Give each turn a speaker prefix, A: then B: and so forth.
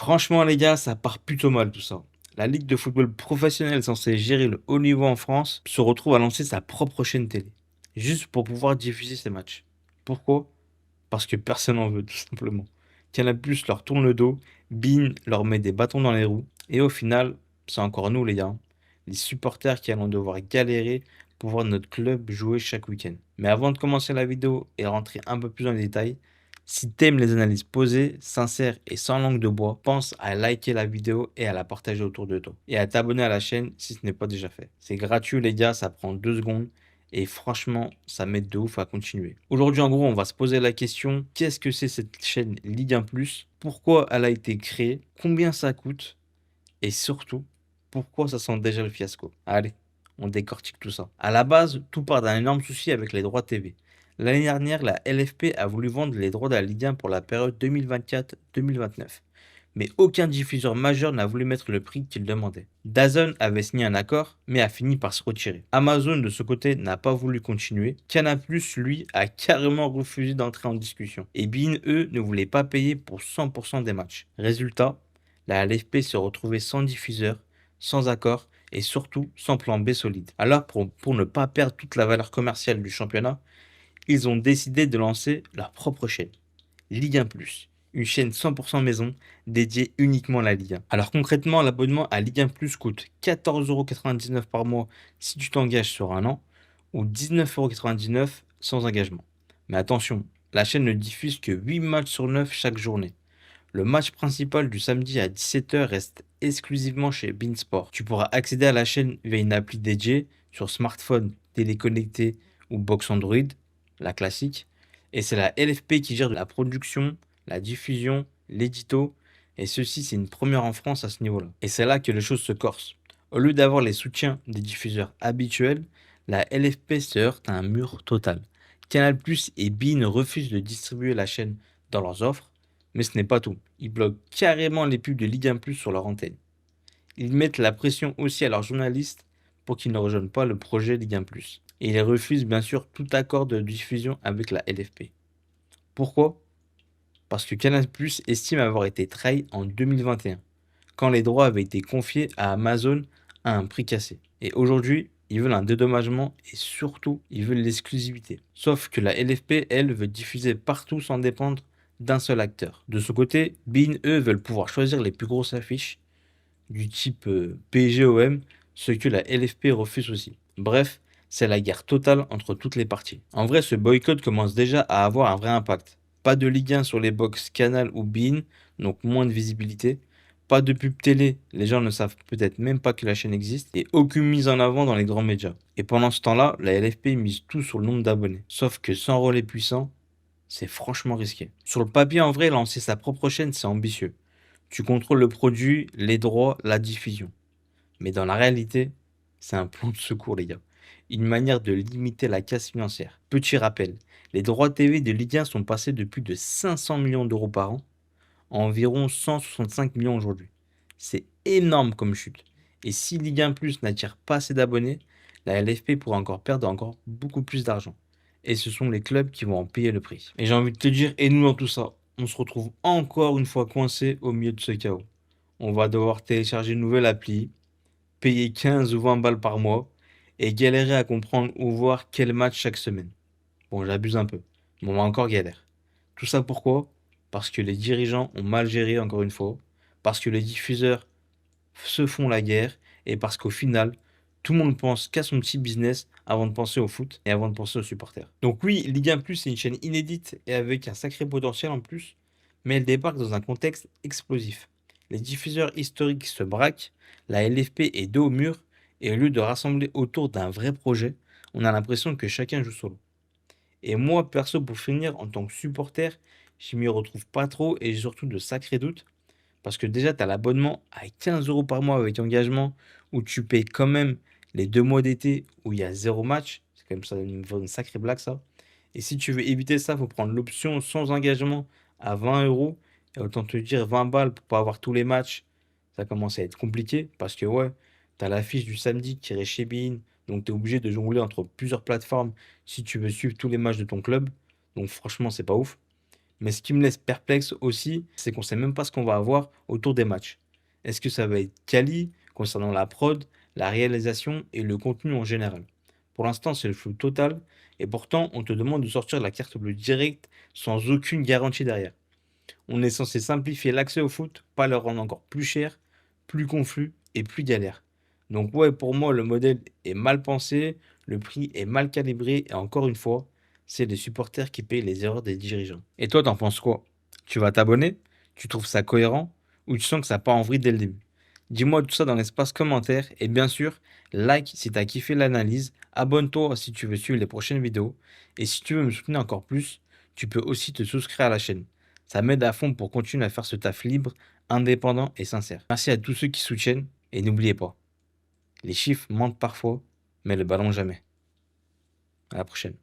A: Franchement, les gars, ça part plutôt mal tout ça. La Ligue de football professionnel censée gérer le haut niveau en France se retrouve à lancer sa propre chaîne télé, juste pour pouvoir diffuser ses matchs. Pourquoi? Parce que personne n'en veut, tout simplement. Canal+ leur tourne le dos, Bein leur met des bâtons dans les roues, et au final, c'est encore nous, les gars, les supporters qui allons devoir galérer pour voir notre club jouer chaque week-end. Mais avant de commencer la vidéo et rentrer un peu plus dans les détails, si t'aimes les analyses posées, sincères et sans langue de bois, pense à liker la vidéo et à la partager autour de toi. Et à t'abonner à la chaîne si ce n'est pas déjà fait. C'est gratuit, les gars, ça prend 2 secondes. Et franchement, ça m'aide de ouf à continuer. Aujourd'hui, en gros, on va se poser la question, qu'est-ce que c'est cette chaîne Ligue 1 ⁇ Pourquoi elle a été créée? Combien ça coûte? Et surtout, pourquoi ça sent déjà le fiasco? Allez, on décortique tout ça. À la base, tout part d'un énorme souci avec les droits TV. L'année dernière, la LFP a voulu vendre les droits de la Ligue 1 pour la période 2024-2029. Mais aucun diffuseur majeur n'a voulu mettre le prix qu'il demandait. DAZN avait signé un accord, mais a fini par se retirer. Amazon, de ce côté, n'a pas voulu continuer. Canal+, lui, a carrément refusé d'entrer en discussion. Et beIN, eux, ne voulaient pas payer pour 100% des matchs. Résultat, la LFP se retrouvait sans diffuseur, sans accord et surtout sans plan B solide. Alors, pour ne pas perdre toute la valeur commerciale du championnat, ils ont décidé de lancer leur propre chaîne, Ligue 1+, une chaîne 100% maison dédiée uniquement à la Ligue 1. Alors concrètement, l'abonnement à Ligue 1+ coûte 14,99 € par mois si tu t'engages sur un an ou 19,99 € sans engagement. Mais attention, la chaîne ne diffuse que 8 matchs sur 9 chaque journée. Le match principal du samedi à 17 h reste exclusivement chez beIN Sport. Tu pourras accéder à la chaîne via une appli dédiée sur smartphone, télé connectée ou box Android, la classique. Et c'est la LFP qui gère la production, la diffusion, l'édito. Et ceci, c'est une première en France à ce niveau-là. Et c'est là que les choses se corsent. Au lieu d'avoir les soutiens des diffuseurs habituels, la LFP se heurte à un mur total. Canal+ et beIN refusent de distribuer la chaîne dans leurs offres. Mais ce n'est pas tout. Ils bloquent carrément les pubs de Ligue 1+ sur leur antenne. Ils mettent la pression aussi à leurs journalistes pour qu'ils ne rejoignent pas le projet Ligue 1+. Et ils refusent bien sûr tout accord de diffusion avec la LFP. Pourquoi? Parce que Canal+ estime avoir été trahi en 2021, quand les droits avaient été confiés à Amazon à un prix cassé. Et aujourd'hui, ils veulent un dédommagement et surtout, ils veulent l'exclusivité. Sauf que la LFP, elle, veut diffuser partout sans dépendre d'un seul acteur. De ce côté, beIN, eux, veulent pouvoir choisir les plus grosses affiches du type PSG-OM, ce que la LFP refuse aussi. Bref, c'est la guerre totale entre toutes les parties. En vrai, ce boycott commence déjà à avoir un vrai impact. Pas de Ligue 1 sur les box Canal ou beIN, donc moins de visibilité. Pas de pub télé, les gens ne savent peut-être même pas que la chaîne existe. Et aucune mise en avant dans les grands médias. Et pendant ce temps-là, la LFP mise tout sur le nombre d'abonnés. Sauf que sans relais puissant, c'est franchement risqué. Sur le papier, en vrai, lancer sa propre chaîne, c'est ambitieux. Tu contrôles le produit, les droits, la diffusion. Mais dans la réalité, c'est un plan de secours, les gars. Une manière de limiter la casse financière. Petit rappel, les droits TV de Ligue 1 sont passés de plus de 500 millions d'euros par an à environ 165 millions aujourd'hui. C'est énorme comme chute. Et si Ligue 1 Plus n'attire pas assez d'abonnés, la LFP pourrait encore perdre encore beaucoup plus d'argent. Et ce sont les clubs qui vont en payer le prix. Et j'ai envie de te dire, et nous dans tout ça, on se retrouve encore une fois coincé au milieu de ce chaos. On va devoir télécharger une nouvelle appli, payer 15 ou 20 balles par mois et galérer à comprendre ou voir quel match chaque semaine. Bon, j'abuse un peu, mais on va encore galère. Tout ça pourquoi? Parce que les dirigeants ont mal géré encore une fois, parce que les diffuseurs se font la guerre et parce qu'au final, tout le monde pense qu'à son petit business avant de penser au foot et avant de penser aux supporters. Donc oui, Ligue 1+, c'est une chaîne inédite et avec un sacré potentiel en plus, mais elle débarque dans un contexte explosif. Les diffuseurs historiques se braquent, la LFP est dos au mur, et au lieu de rassembler autour d'un vrai projet, on a l'impression que chacun joue solo. Et moi, perso, pour finir, en tant que supporter, je m'y retrouve pas trop et j'ai surtout de sacrés doutes. Parce que déjà, tu as l'abonnement à 15 € par mois avec engagement, où tu payes quand même les 2 mois d'été où il y a zéro match. C'est quand même ça, une sacrée blague ça. Et si tu veux éviter ça, il faut prendre l'option sans engagement à 20 €. Et autant te dire 20 balles pour pas avoir tous les matchs, ça commence à être compliqué. Parce que ouais, tu as l'affiche du samedi qui est chez beIN. Donc tu es obligé de jongler entre plusieurs plateformes si tu veux suivre tous les matchs de ton club. Donc franchement, c'est pas ouf. Mais ce qui me laisse perplexe aussi, c'est qu'on sait même pas ce qu'on va avoir autour des matchs. Est-ce que ça va être quali concernant la prod, la réalisation et le contenu en général? Pour l'instant, c'est le flou total et pourtant, on te demande de sortir la carte bleue directe sans aucune garantie derrière. On est censé simplifier l'accès au foot, pas le rendre encore plus cher, plus confus et plus galère. Donc ouais, pour moi, le modèle est mal pensé, le prix est mal calibré et encore une fois, c'est les supporters qui payent les erreurs des dirigeants. Et toi, t'en penses quoi? Tu vas t'abonner? Tu trouves ça cohérent? Ou tu sens que ça part en vrille dès le début? Dis-moi tout ça dans l'espace commentaire et bien sûr, like si t'as kiffé l'analyse, abonne-toi si tu veux suivre les prochaines vidéos et si tu veux me soutenir encore plus, tu peux aussi te souscrire à la chaîne. Ça m'aide à fond pour continuer à faire ce taf libre, indépendant et sincère. Merci à tous ceux qui soutiennent et n'oubliez pas, les chiffres mentent parfois, mais le ballon jamais. À la prochaine.